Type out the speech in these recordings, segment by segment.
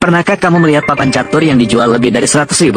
Pernahkah kamu melihat papan catur yang dijual lebih dari 100.000?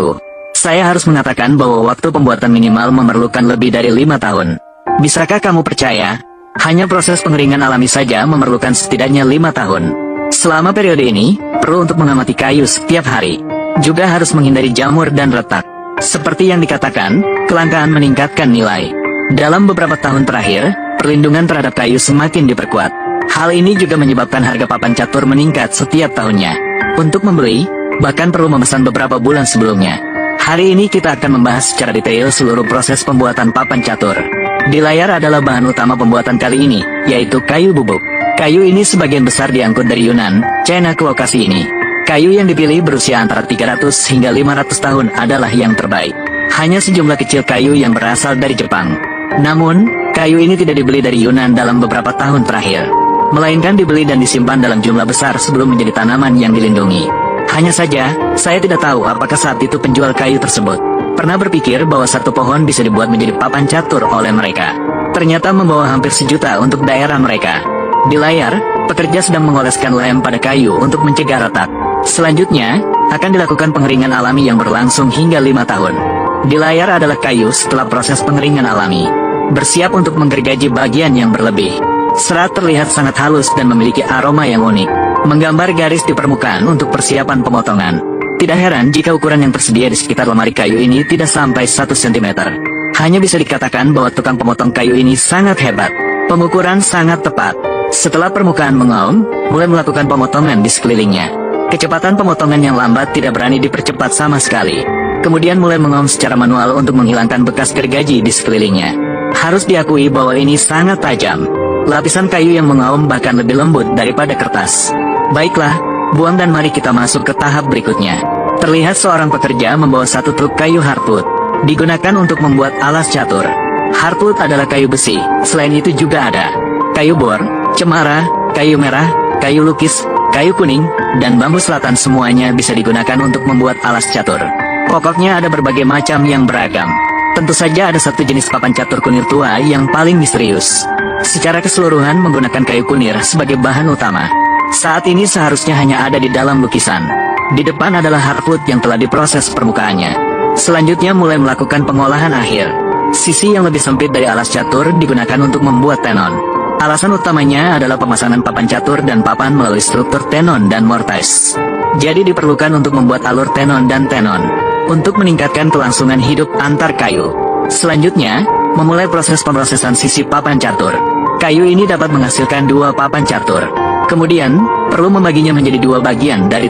Saya harus mengatakan bahwa waktu pembuatan minimal memerlukan lebih dari 5 tahun. Bisakah kamu percaya? Hanya proses pengeringan alami saja memerlukan setidaknya 5 tahun. Selama periode ini, perlu untuk mengamati kayu setiap hari. Juga harus menghindari jamur dan retak. Seperti yang dikatakan, kelangkaan meningkatkan nilai. Dalam beberapa tahun terakhir, perlindungan terhadap kayu semakin diperkuat. Hal ini juga menyebabkan harga papan catur meningkat setiap tahunnya. Untuk membeli, bahkan perlu memesan beberapa bulan sebelumnya. Hari ini kita akan membahas secara detail seluruh proses pembuatan papan catur. Di layar adalah bahan utama pembuatan kali ini, yaitu kayu bubuk. Kayu ini sebagian besar diangkut dari Yunan, China ke lokasi ini. Kayu yang dipilih berusia antara 300 hingga 500 tahun adalah yang terbaik. Hanya sejumlah kecil kayu yang berasal dari Jepang. Namun, kayu ini tidak dibeli dari Yunan dalam beberapa tahun terakhir, melainkan dibeli dan disimpan dalam jumlah besar sebelum menjadi tanaman yang dilindungi. Hanya saja, saya tidak tahu apakah saat itu penjual kayu tersebut pernah berpikir bahwa satu pohon bisa dibuat menjadi papan catur oleh mereka. Ternyata membawa hampir 1 juta untuk daerah mereka. Di layar, pekerja sedang mengoleskan lem pada kayu untuk mencegah retak. Selanjutnya, akan dilakukan pengeringan alami yang berlangsung hingga 5 tahun. Di layar adalah kayu setelah proses pengeringan alami, bersiap untuk menggergaji bagian yang berlebih. Serat terlihat sangat halus dan memiliki aroma yang unik, menggambar garis di permukaan untuk persiapan pemotongan. Tidak heran jika ukuran yang tersedia di sekitar lemari kayu ini tidak sampai 1 cm. Hanya bisa dikatakan bahwa tukang pemotong kayu ini sangat hebat. Pengukuran sangat tepat. Setelah permukaan mengaum, mulai melakukan pemotongan di sekelilingnya. Kecepatan pemotongan yang lambat tidak berani dipercepat sama sekali. Kemudian mulai mengaum secara manual untuk menghilangkan bekas gergaji di sekelilingnya. Harus diakui bahwa ini sangat tajam. Lapisan kayu yang mengaum bahkan lebih lembut daripada kertas. Baiklah, buang dan mari kita masuk ke tahap berikutnya. Terlihat seorang pekerja membawa 1 truk kayu hardwood. Digunakan untuk membuat alas catur. Hardwood adalah kayu besi, selain itu juga ada kayu bor, cemara, kayu merah, kayu lukis, kayu kuning, dan bambu selatan, semuanya bisa digunakan untuk membuat alas catur. Pokoknya ada berbagai macam yang beragam. Tentu saja ada satu jenis papan catur kunir tua yang paling misterius. Secara keseluruhan menggunakan kayu kunir sebagai bahan utama. Saat ini seharusnya hanya ada di dalam lukisan. Di depan adalah hardwood yang telah diproses permukaannya. Selanjutnya mulai melakukan pengolahan akhir. Sisi yang lebih sempit dari alas catur digunakan untuk membuat tenon. Alasan utamanya adalah pemasangan papan catur dan papan melalui struktur tenon dan mortise. Jadi diperlukan untuk membuat alur tenon dan tenon, untuk meningkatkan kelangsungan hidup antar kayu. Selanjutnya, memulai proses pemrosesan sisi papan catur. Kayu ini dapat menghasilkan 2 papan catur. Kemudian, perlu membaginya menjadi 2 bagian dari